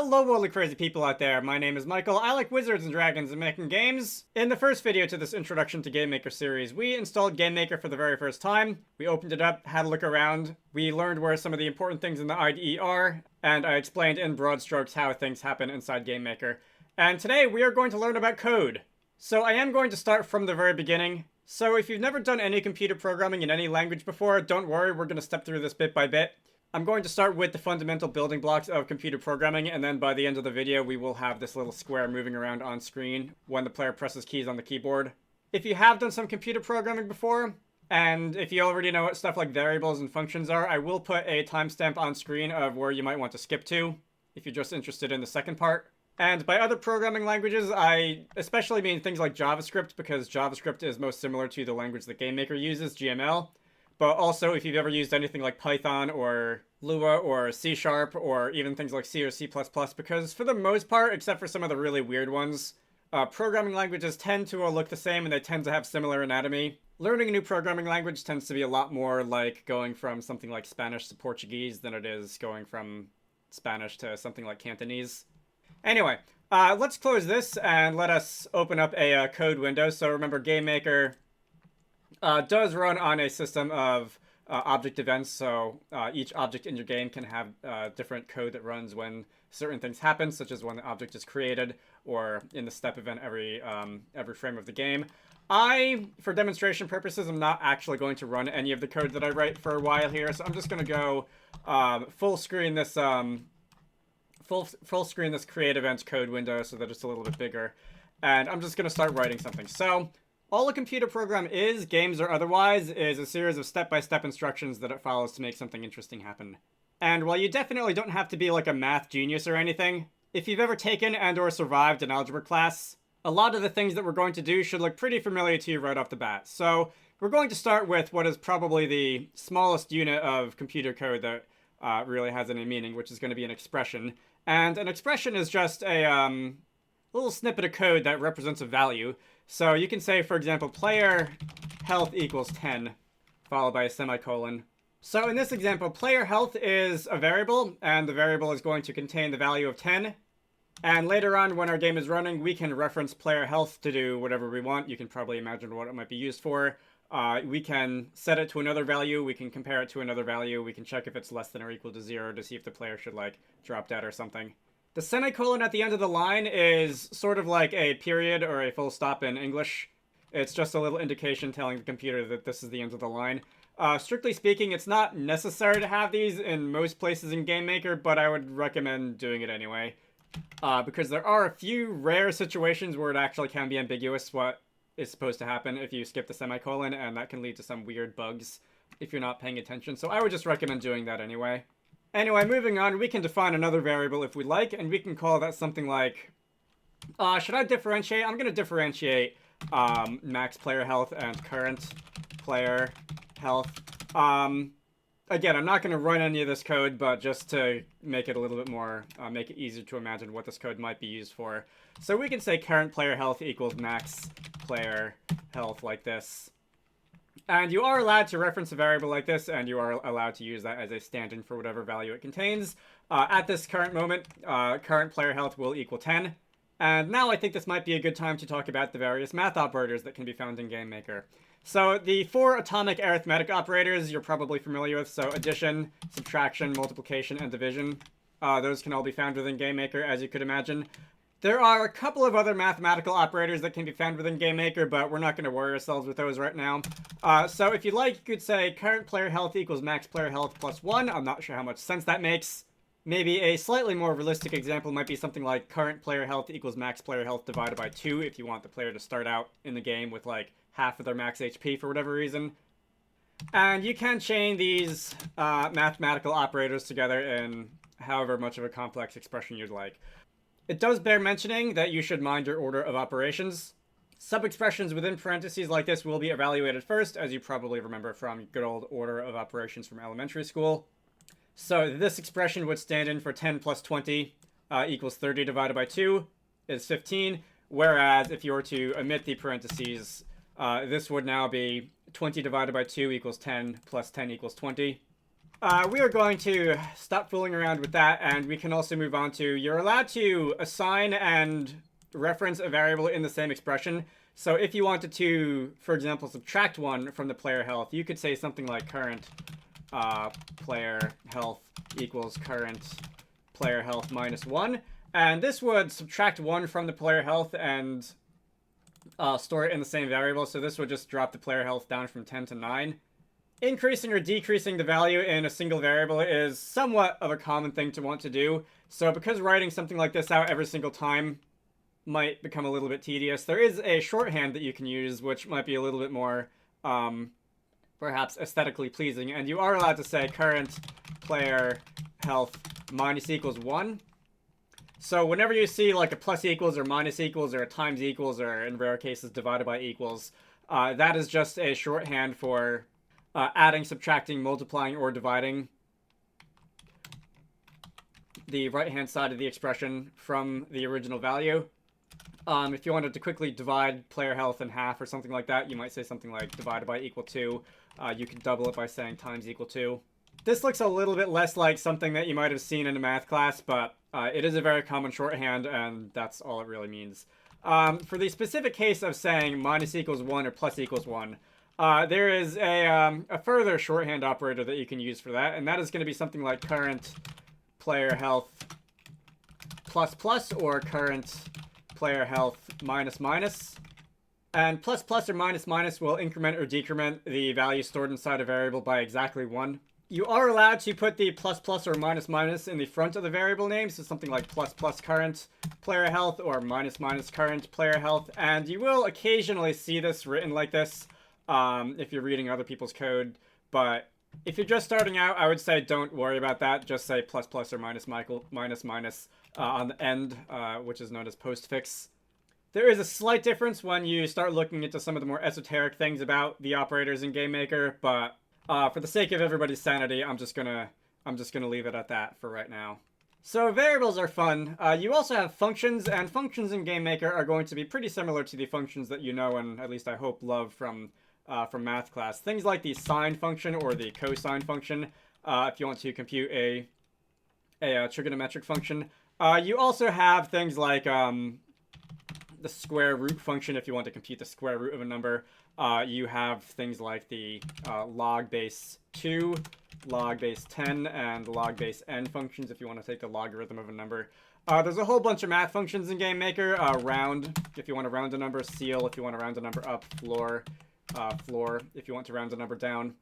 Hello worldly crazy people out there, my name is Michael, I like wizards and dragons and making games. In the first video to this Introduction to GameMaker series, we installed GameMaker for the very first time. We opened it up, had a look around, we learned where some of the important things in the IDE are, and I explained in broad strokes how things happen inside GameMaker. And today we are going to learn about code. So I am going to start from the very beginning. So if you've never done any computer programming in any language before, don't worry, we're going to step through this bit by bit. I'm going to start with the fundamental building blocks of computer programming, and then by the end of the video we will have this little square moving around on screen when the player presses keys on the keyboard. If you have done some computer programming before, and if you already know what stuff like variables and functions are, I will put a timestamp on screen of where you might want to skip to, if you're just interested in the second part. And by other programming languages, I especially mean things like JavaScript, because JavaScript is most similar to the language that GameMaker uses, GML. But also, if you've ever used anything like Python or Lua or C# or even things like C or C++, because for the most part, except for some of the really weird ones, programming languages tend to all look the same and they tend to have similar anatomy. Learning a new programming language tends to be a lot more like going from something like Spanish to Portuguese than it is going from Spanish to something like Cantonese. Anyway, let's close this and let us open up a code window. So remember, GameMaker does run on a system of object events, so each object in your game can have different code that runs when certain things happen, such as when the object is created, or in the step event every frame of the game. For demonstration purposes, I'm not actually going to run any of the code that I write for a while here, so I'm just going to go full screen this create event code window so that it's a little bit bigger, and I'm just going to start writing something. So all a computer program is, games or otherwise, is a series of step-by-step instructions that it follows to make something interesting happen. And while you definitely don't have to be like a math genius or anything, if you've ever taken and or survived an algebra class, a lot of the things that we're going to do should look pretty familiar to you right off the bat. So we're going to start with what is probably the smallest unit of computer code that really has any meaning, which is going to be an expression. And an expression is just a little snippet of code that represents a value. So you can say, for example, player health equals 10, followed by a semicolon. So in this example, player health is a variable, and the variable is going to contain the value of 10. And later on, when our game is running, we can reference player health to do whatever we want. You can probably imagine what it might be used for. We can set it to another value, we can compare it to another value, we can check if it's less than or equal to 0 to see if the player should, like, drop dead or something. The semicolon at the end of the line is sort of like a period or a full stop in English. It's just a little indication telling the computer that this is the end of the line. Strictly speaking, it's not necessary to have these in most places in GameMaker, but I would recommend doing it anyway. Because there are a few rare situations where it actually can be ambiguous what is supposed to happen if you skip the semicolon, and that can lead to some weird bugs if you're not paying attention. So I would just recommend doing that anyway. Anyway, moving on, we can define another variable if we like, and we can call that something like, should I differentiate? I'm going to differentiate max player health and current player health. Again, I'm not going to run any of this code, but just to make it a little bit more, make it easier to imagine what this code might be used for. So we can say current player health equals max player health like this. And you are allowed to reference a variable like this, and you are allowed to use that as a stand-in for whatever value it contains. At this current moment, current player health will equal 10. And now I think this might be a good time to talk about the various math operators that can be found in GameMaker. So the 4 atomic arithmetic operators you're probably familiar with, so addition, subtraction, multiplication, and division. Those can all be found within GameMaker, as you could imagine. There are a couple of other mathematical operators that can be found within GameMaker, but we're not going to worry ourselves with those right now. So if you'd like, you could say current player health equals max player health plus 1. I'm not sure how much sense that makes. Maybe a slightly more realistic example might be something like current player health equals max player health divided by 2 if you want the player to start out in the game with like half of their max HP for whatever reason. And you can chain these mathematical operators together in however much of a complex expression you'd like. It does bear mentioning that you should mind your order of operations. Sub-expressions within parentheses like this will be evaluated first, as you probably remember from good old order of operations from elementary school. So this expression would stand in for 10 plus 20 equals 30 divided by 2 is 15, whereas if you were to omit the parentheses, this would now be 20 divided by 2 equals 10 plus 10 equals 20. We are going to stop fooling around with that, and we can also move on to, you're allowed to assign and reference a variable in the same expression. So if you wanted to, for example, subtract 1 from the player health, you could say something like current player health equals current player health minus 1. And this would subtract 1 from the player health and store it in the same variable. So this would just drop the player health down from 10 to 9. Increasing or decreasing the value in a single variable is somewhat of a common thing to want to do. So because writing something like this out every single time might become a little bit tedious, there is a shorthand that you can use, which might be a little bit more perhaps aesthetically pleasing. And you are allowed to say current player health minus equals 1. So whenever you see like a plus equals or minus equals or a times equals or in rare cases divided by equals, that is just a shorthand for adding, subtracting, multiplying, or dividing the right-hand side of the expression from the original value. If you wanted to quickly divide player health in half or something like that, you might say something like divided by equal 2. You could double it by saying times equal 2. This looks a little bit less like something that you might have seen in a math class, but it is a very common shorthand, and that's all it really means. For the specific case of saying minus equals 1 or plus equals 1, there is a further shorthand operator that you can use for that, and that is going to be something like current player health plus plus or current player health minus minus. And plus plus or minus minus will increment or decrement the value stored inside a variable by exactly 1. You are allowed to put the plus plus or minus minus in the front of the variable name, so something like plus plus current player health or minus minus current player health, and you will occasionally see this written like this if you're reading other people's code, but if you're just starting out, I would say don't worry about that. Just say plus plus or minus minus on the end, which is known as postfix. There is a slight difference when you start looking into some of the more esoteric things about the operators in GameMaker, but for the sake of everybody's sanity, I'm just gonna leave it at that for right now. So variables are fun. You also have functions, and functions in GameMaker are going to be pretty similar to the functions that you know and at least I hope love from math class. Things like the sine function or the cosine function, if you want to compute a trigonometric function. You also have things like the square root function if you want to compute the square root of a number. You have things like the log base 2, log base 10, and log base n functions if you want to take the logarithm of a number. There's a whole bunch of math functions in GameMaker. Round, if you want to round a number. Ceil, if you want to round a number up. Floor, floor, if you want to round a number down.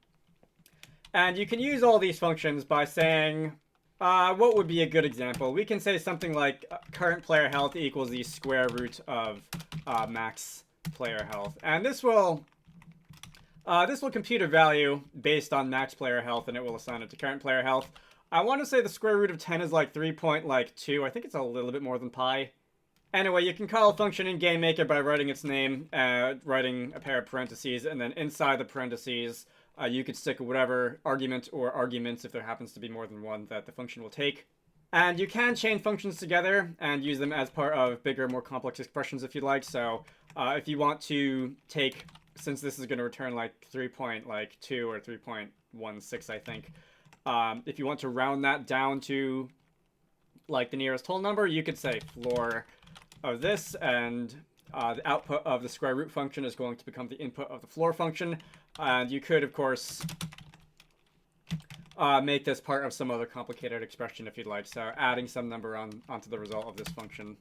And you can use all these functions by saying, what would be a good example? We can say something like current player health equals the square root of max player health, and this will compute a value based on max player health, and it will assign it to current player health. I want to say the square root of 10 is like 3.2. I think it's a little bit more than pi. Anyway, you can call a function in GameMaker by writing its name, writing a pair of parentheses, and then inside the parentheses, you could stick whatever argument or arguments, if there happens to be more than one, that the function will take. And you can chain functions together and use them as part of bigger, more complex expressions if you'd like. So if you want to take, since this is going to return like 3.2 or 3.16, I think, if you want to round that down to like the nearest whole number, you could say floor of this, and the output of the square root function is going to become the input of the floor function. And you could, of course, make this part of some other complicated expression if you'd like, so adding some number onto the result of this function.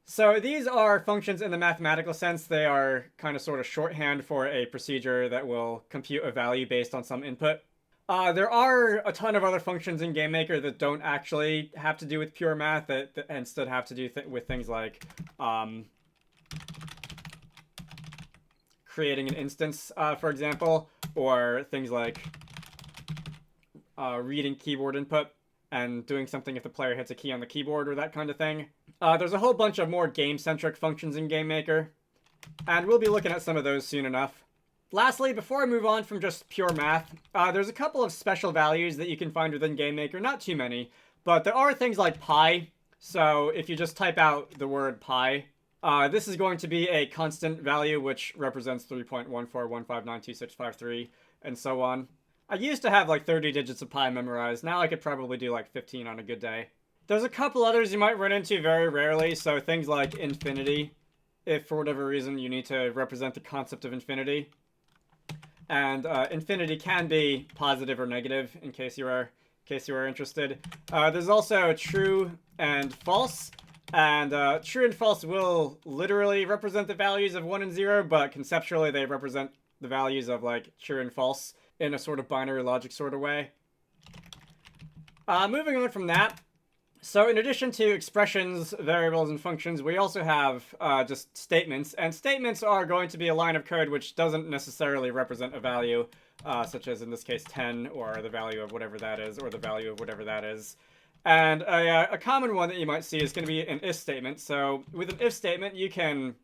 So these are functions in the mathematical sense. They are kind of sort of shorthand for a procedure that will compute a value based on some input. There are a ton of other functions in GameMaker that don't actually have to do with pure math, that instead have to do with things like creating an instance, for example, or things like reading keyboard input and doing something if the player hits a key on the keyboard or that kind of thing. There's a whole bunch of more game-centric functions in GameMaker, and we'll be looking at some of those soon enough. Lastly, before I move on from just pure math, there's a couple of special values that you can find within GameMaker. Not too many, but there are things like pi. So if you just type out the word pi, this is going to be a constant value which represents 3.141592653 and so on. I used to have like 30 digits of pi memorized. Now I could probably do like 15 on a good day. There's a couple others you might run into very rarely, so things like infinity, if for whatever reason you need to represent the concept of infinity. And infinity can be positive or negative, in case you are interested. There's also true and false, and true and false will literally represent the values of 1 and 0, but conceptually they represent the values of like true and false in a sort of binary logic sort of way. Moving on from that, so in addition to expressions, variables, and functions, we also have just statements. And statements are going to be a line of code which doesn't necessarily represent a value, such as in this case 10, or the value of whatever that is, or the value of whatever that is. And a common one that you might see is going to be an if statement. So with an if statement, you can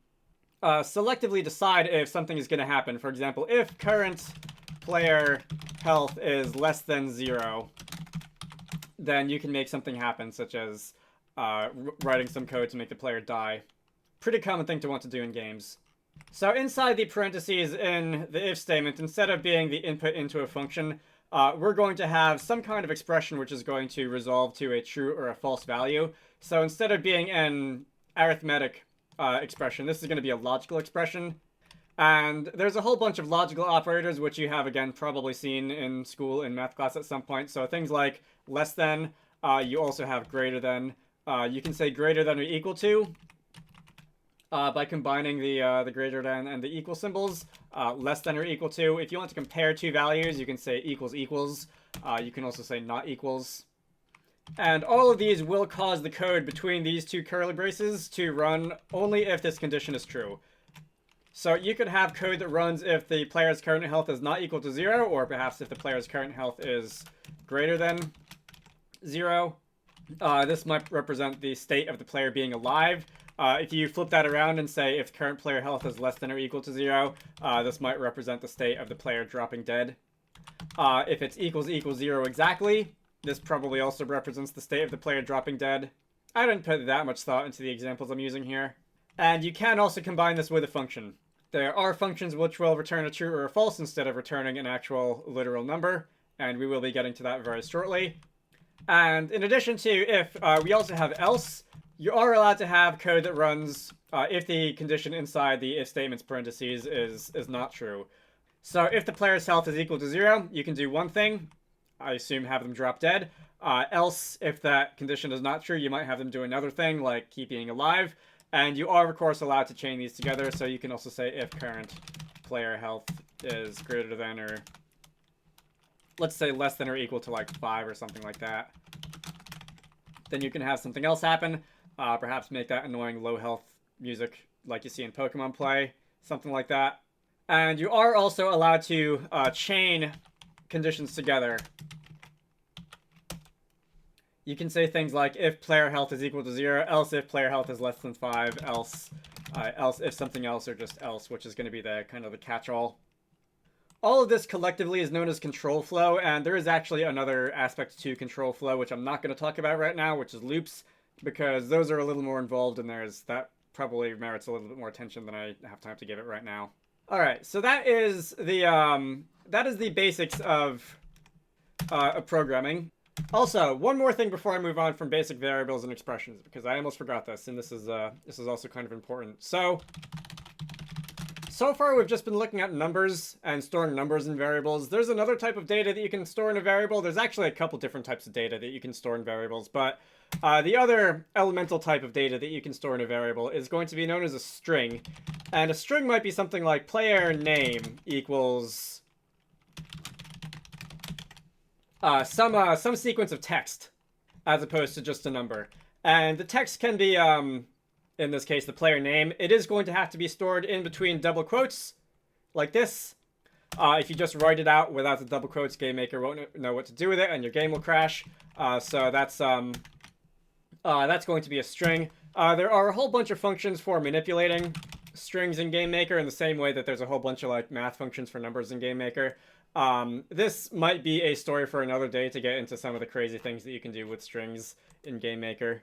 selectively decide if something is going to happen. For example, if current player health is less than 0, then you can make something happen, such as writing some code to make the player die. Pretty common thing to want to do in games. So inside the parentheses in the if statement, instead of being the input into a function, we're going to have some kind of expression which is going to resolve to a true or a false value. So instead of being an arithmetic expression, this is going to be a logical expression. And there's a whole bunch of logical operators which you have, again, probably seen in school in math class at some point. So things like less than, you also have greater than. You can say greater than or equal to by combining the greater than and the equal symbols. Less than or equal to. If you want to compare two values, you can say equals equals. You can also say not equals. And all of these will cause the code between these two curly braces to run only if this condition is true. So you could have code that runs if the player's current health is not equal to 0, or perhaps if the player's current health is greater than 0. This might represent the state of the player being alive. If you flip that around and say if current player health is less than or equal to 0, this might represent the state of the player dropping dead. If it's equals 0 exactly, this probably also represents the state of the player dropping dead. I didn't put that much thought into the examples I'm using here. And you can also combine this with a function. There are functions which will return a true or a false instead of returning an actual literal number, and we will be getting to that very shortly. And in addition to if, we also have else. You are allowed to have code that runs if the condition inside the if statement's parentheses is not true. So if the player's health is equal to 0, you can do one thing. I assume have them drop dead. Else, if that condition is not true, you might have them do another thing, like keep being alive. And you are, of course, allowed to chain these together, so you can also say if current player health is greater than or, let's say, less than or equal to, like, 5 or something like that. Then you can have something else happen. Perhaps make that annoying low health music like you see in Pokemon play. Something like that. And you are also allowed to chain conditions together. You can say things like if player health is equal to 0, else if player health is less than 5, else if something else, or just else, which is going to be the kind of the catch-all. All of this collectively is known as control flow, and there is actually another aspect to control flow, which I'm not going to talk about right now, which is loops, because those are a little more involved, and that probably merits a little bit more attention than I have time to give it right now. All right, so that is the basics of programming. Also, one more thing before I move on from basic variables and expressions, because I almost forgot this, and this is also kind of important. So far we've just been looking at numbers and storing numbers in variables. There's another type of data that you can store in a variable. There's actually a couple different types of data that you can store in variables, but the other elemental type of data that you can store in a variable is going to be known as a string. And a string might be something like player name equals some sequence of text, as opposed to just a number. And the text can be, in this case, the player name. It is going to have to be stored in between double quotes, like this. If you just write it out without the double quotes, GameMaker won't know what to do with it, and your game will crash. So that's going to be a string. There are a whole bunch of functions for manipulating strings in GameMaker in the same way that there's a whole bunch of like math functions for numbers in GameMaker. This might be a story for another day to get into some of the crazy things that you can do with strings in GameMaker.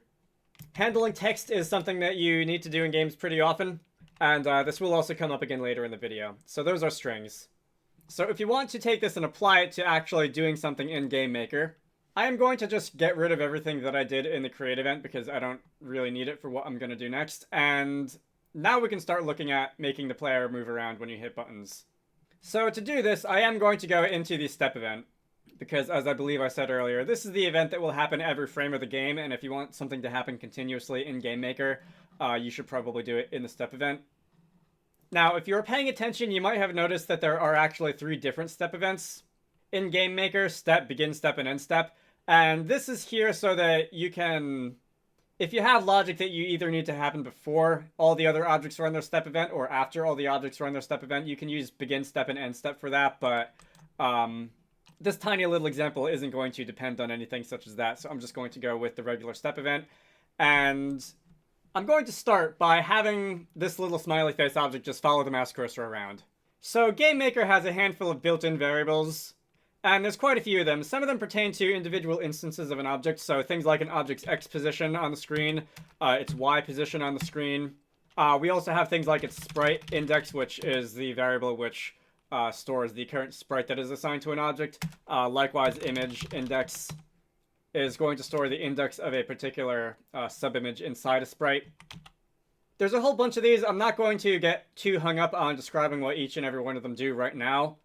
Handling text is something that you need to do in games pretty often, and this will also come up again later in the video. So those are strings. So if you want to take this and apply it to actually doing something in GameMaker, I am going to just get rid of everything that I did in the create event because I don't really need it for what I'm going to do next. And now we can start looking at making the player move around when you hit buttons. So to do this, I am going to go into the step event because, as I believe I said earlier, this is the event that will happen every frame of the game, and if you want something to happen continuously in GameMaker, you should probably do it in the step event. Now, if you were paying attention, you might have noticed that there are actually 3 different step events in GameMaker: step, begin step, and end step. And this is here so that you can, if you have logic that you either need to happen before all the other objects run their step event or after all the objects run their step event, you can use begin step and end step for that, but this tiny little example isn't going to depend on anything such as that, so I'm just going to go with the regular step event. And I'm going to start by having this little smiley face object just follow the mouse cursor around. So GameMaker has a handful of built-in variables, and there's quite a few of them. Some of them pertain to individual instances of an object, so things like an object's X position on the screen, its Y position on the screen. We also have things like its sprite index, which is the variable which stores the current sprite that is assigned to an object. Likewise, image index is going to store the index of a particular subimage inside a sprite. There's a whole bunch of these. I'm not going to get too hung up on describing what each and every one of them do right now.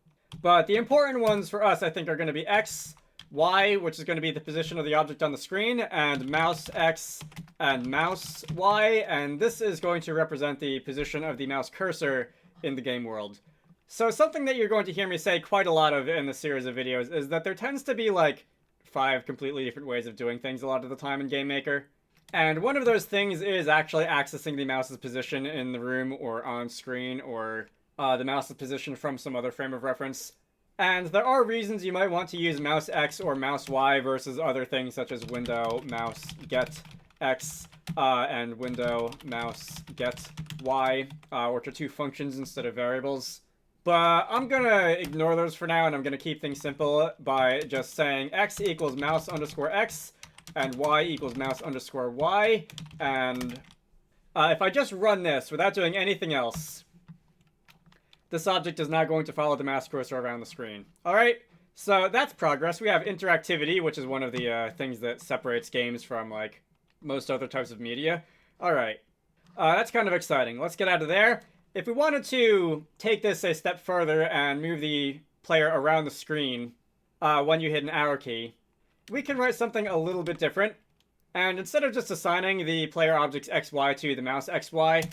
But the important ones for us, I think, are going to be X, Y, which is going to be the position of the object on the screen, and mouse X and mouse Y, and this is going to represent the position of the mouse cursor in the game world. So something that you're going to hear me say quite a lot of in this series of videos is that there tends to be like 5 completely different ways of doing things a lot of the time in GameMaker. And one of those things is actually accessing the mouse's position in the room or on screen, or the mouse's position from some other frame of reference. And there are reasons you might want to use mouse X or mouse Y versus other things such as window mouse get X and window mouse get Y, which are 2 functions instead of variables. But I'm going to ignore those for now, and I'm going to keep things simple by just saying X equals mouse underscore X and Y equals mouse underscore Y. And if I just run this without doing anything else, this object is now going to follow the mouse cursor around the screen. Alright, so that's progress. We have interactivity, which is one of the things that separates games from like most other types of media. Alright, that's kind of exciting. Let's get out of there. If we wanted to take this a step further and move the player around the screen when you hit an arrow key, we can write something a little bit different. And instead of just assigning the player objects XY to the mouse XY,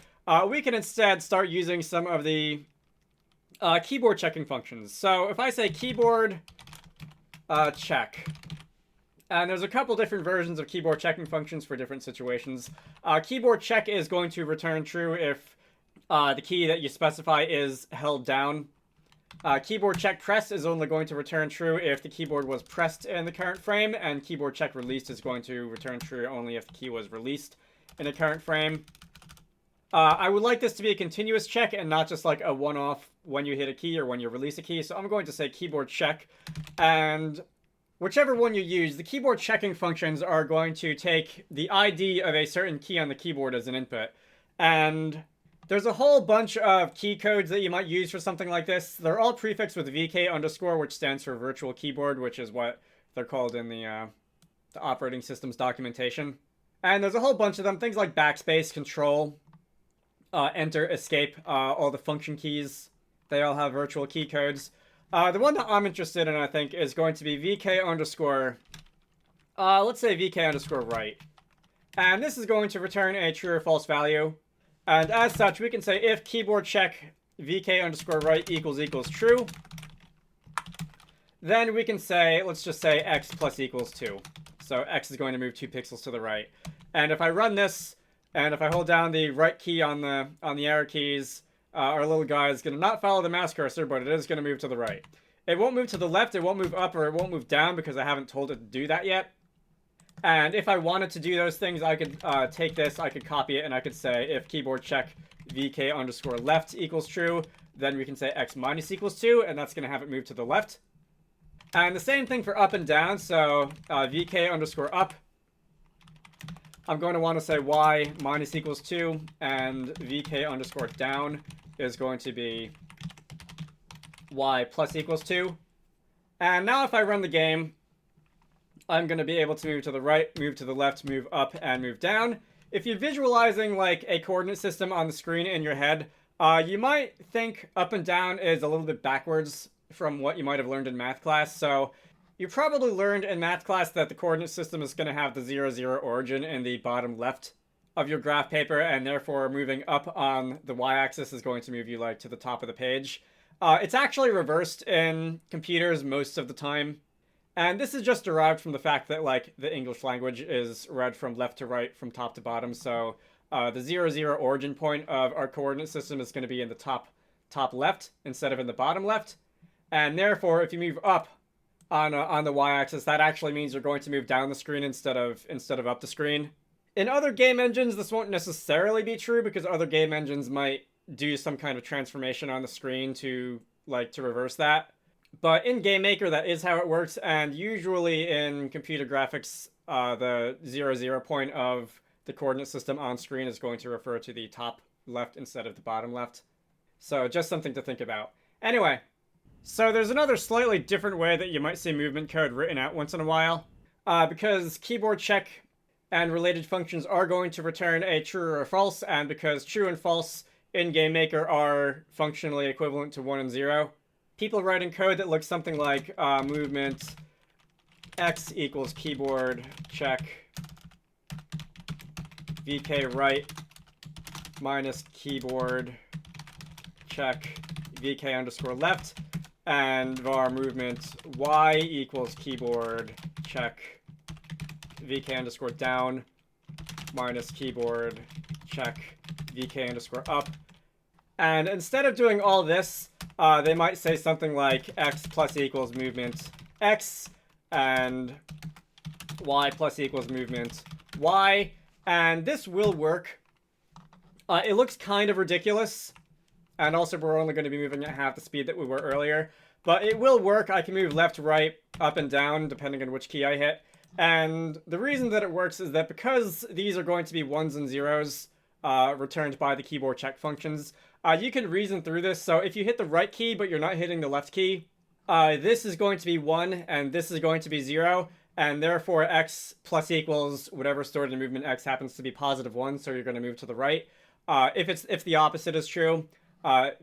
we can instead start using some of the keyboard checking functions. So if I say keyboard check, and there's a couple different versions of keyboard checking functions for different situations. Keyboard check is going to return true if the key that you specify is held down. Keyboard check press is only going to return true if the keyboard was pressed in the current frame, and keyboard check released is going to return true only if the key was released in a current frame. I would like this to be a continuous check and not just like a one-off when you hit a key or when you release a key, so I'm going to say keyboard check, and whichever one you use, the keyboard checking functions are going to take the ID of a certain key on the keyboard as an input. And there's a whole bunch of key codes that you might use for something like this. They're all prefixed with VK underscore, which stands for virtual keyboard, which is what they're called in the operating system's documentation. And there's a whole bunch of them, things like backspace, control, enter, escape, all the function keys. They all have virtual key codes. The one that I'm interested in, I think, is going to be VK underscore, let's say VK underscore right. And this is going to return a true or false value. And as such, we can say if keyboard check VK underscore right equals true, then we can say, let's just say X plus equals 2. So X is going to move 2 pixels to the right. And if I run this, and if I hold down the right key on the arrow keys, our little guy is going to not follow the mouse cursor, but it is going to move to the right. It won't move to the left, it won't move up, or it won't move down because I haven't told it to do that yet. And if I wanted to do those things, I could take this, I could copy it, and I could say if keyboard check VK underscore left equals true, then we can say X minus equals 2, and that's going to have it move to the left. And the same thing for up and down, so VK underscore up, I'm going to want to say Y minus equals 2, and VK underscore down is going to be y plus equals 2. And now if I run the game, I'm going to be able to move to the right, move to the left, move up, and move down. If you're visualizing like a coordinate system on the screen in your head, you might think up and down is a little bit backwards from what you might have learned in math class. So you probably learned in math class that the coordinate system is going to have the 0, 0 origin in the bottom left of your graph paper, and therefore moving up on the y-axis is going to move you like to the top of the page. It's actually reversed in computers most of the time. And this is just derived from the fact that like the English language is read from left to right, from top to bottom. So the 0, 0 origin point of our coordinate system is going to be in the top left instead of in the bottom left. And therefore, if you move up on the y-axis, that actually means you're going to move down the screen instead of up the screen. In other game engines, this won't necessarily be true because other game engines might do some kind of transformation on the screen to reverse that. But in GameMaker, that is how it works, and usually in computer graphics, the 0, 0 point of the coordinate system on screen is going to refer to the top left instead of the bottom left. So just something to think about. Anyway, so there's another slightly different way that you might see movement code written out once in a while. Because keyboard check and related functions are going to return a true or a false, and because true and false in GameMaker are functionally equivalent to 1 and 0, people writing code that looks something like movement x equals keyboard check vk right minus keyboard check vk underscore left, and var movement y equals keyboard check vk underscore down minus keyboard check vk underscore up. And instead of doing all this, they might say something like x plus equals movement x and y plus equals movement y. And this will work. It looks kind of ridiculous. And also we're only going to be moving at half the speed that we were earlier. But it will work. I can move left, right, up, and down depending on which key I hit. And the reason that it works is that because these are going to be 1s and 0s returned by the keyboard check functions, you can reason through this. So if you hit the right key but you're not hitting the left key, this is going to be 1 and this is going to be 0. And therefore x plus equals whatever stored in movement x happens to be positive 1, so you're going to move to the right. If the opposite is true,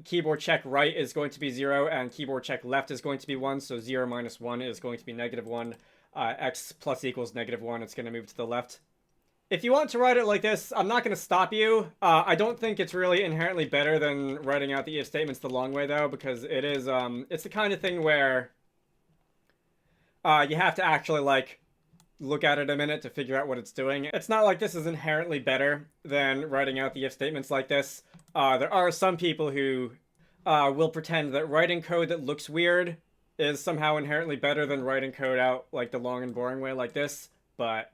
keyboard check right is going to be 0 and keyboard check left is going to be 1, so 0 minus 1 is going to be negative 1. X plus equals negative 1, it's going to move to the left. If you want to write it like this, I'm not going to stop you. I don't think it's really inherently better than writing out the if statements the long way, though, because it is, it's the kind of thing where you have to actually, like, look at it a minute to figure out what it's doing. It's not like this is inherently better than writing out the if statements like this. There are some people who will pretend that writing code that looks weird is somehow inherently better than writing code out like the long and boring way like this, but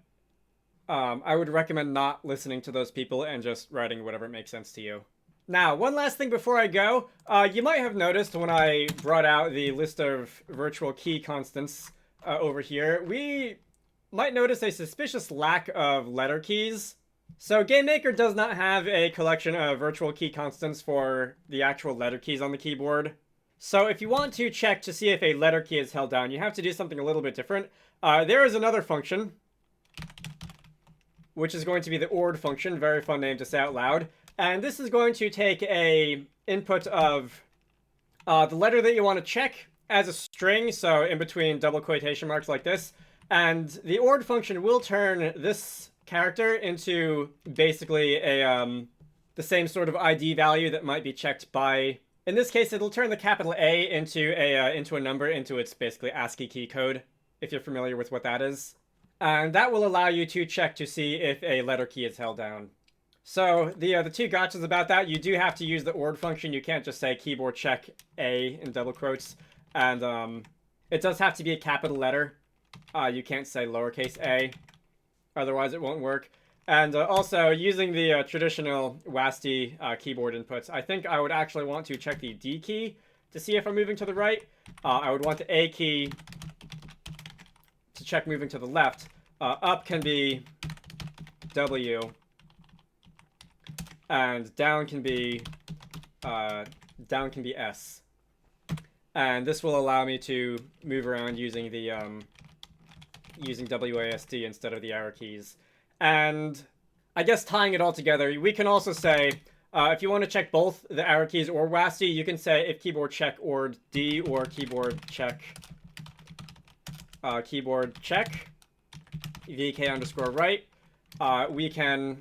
I would recommend not listening to those people and just writing whatever makes sense to you. Now, one last thing before I go, you might have noticed when I brought out the list of virtual key constants over here, we might notice a suspicious lack of letter keys. So GameMaker does not have a collection of virtual key constants for the actual letter keys on the keyboard. So if you want to check to see if a letter key is held down, you have to do something a little bit different. There is another function, which is going to be the ORD function, very fun name to say out loud. And this is going to take a input of the letter that you want to check as a string, so in between double quotation marks like this. And the ORD function will turn this character into basically a the same sort of ID value that might be checked by. In this case, it'll turn the capital A into a number, into its basically ASCII key code, if you're familiar with what that is. And that will allow you to check to see if a letter key is held down. So the two gotchas about that, you do have to use the ORD function. You can't just say keyboard check A in double quotes. And it does have to be a capital letter. You can't say lowercase a, otherwise it won't work. And also, using the traditional WASD keyboard inputs, I think I would actually want to check the D key to see if I'm moving to the right. I would want the A key to check moving to the left. Up can be W, and down can be S. And this will allow me to move around using the using WASD instead of the arrow keys. And I guess tying it all together, we can also say, if you want to check both the arrow keys or WASD, you can say if keyboard check or D or keyboard check VK_right. We can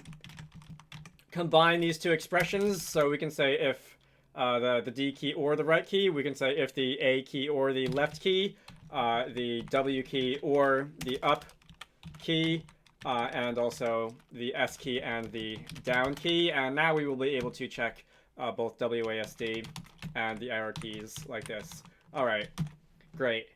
combine these two expressions, so we can say if the D key or the right key, we can say if the A key or the left key, the W key or the up key, and also the S key and the down key. And now we will be able to check both WASD and the arrow keys like this. All right, great.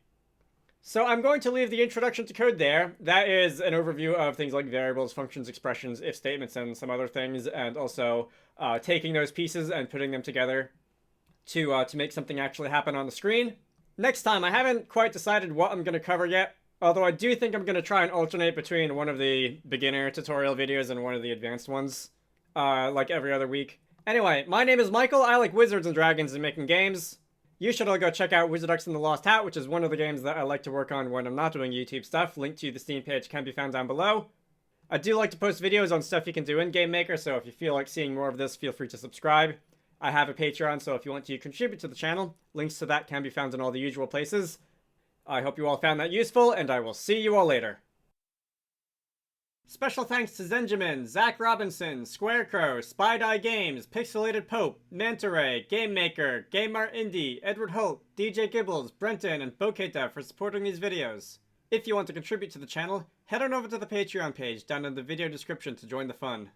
So I'm going to leave the introduction to code there. That is an overview of things like variables, functions, expressions, if statements, and some other things, and also taking those pieces and putting them together to make something actually happen on the screen. Next time, I haven't quite decided what I'm going to cover yet, although I do think I'm going to try and alternate between one of the beginner tutorial videos and one of the advanced ones, like every other week. Anyway, my name is Michael. I like wizards and dragons and making games. You should all go check out Wizarducks and the Lost Hat, which is one of the games that I like to work on when I'm not doing YouTube stuff. Link to the Steam page can be found down below. I do like to post videos on stuff you can do in GameMaker, so if you feel like seeing more of this, feel free to subscribe. I have a Patreon, so if you want to contribute to the channel, links to that can be found in all the usual places. I hope you all found that useful, and I will see you all later. Special thanks to Zenjamin, Zach Robinson, Squarecrow, Spydie Games, Pixelated Pope, Manta Ray, GameMaker, GameMart Indie, Edward Holt, DJ Gibbles, Brenton, and Boketa for supporting these videos. If you want to contribute to the channel, head on over to the Patreon page down in the video description to join the fun.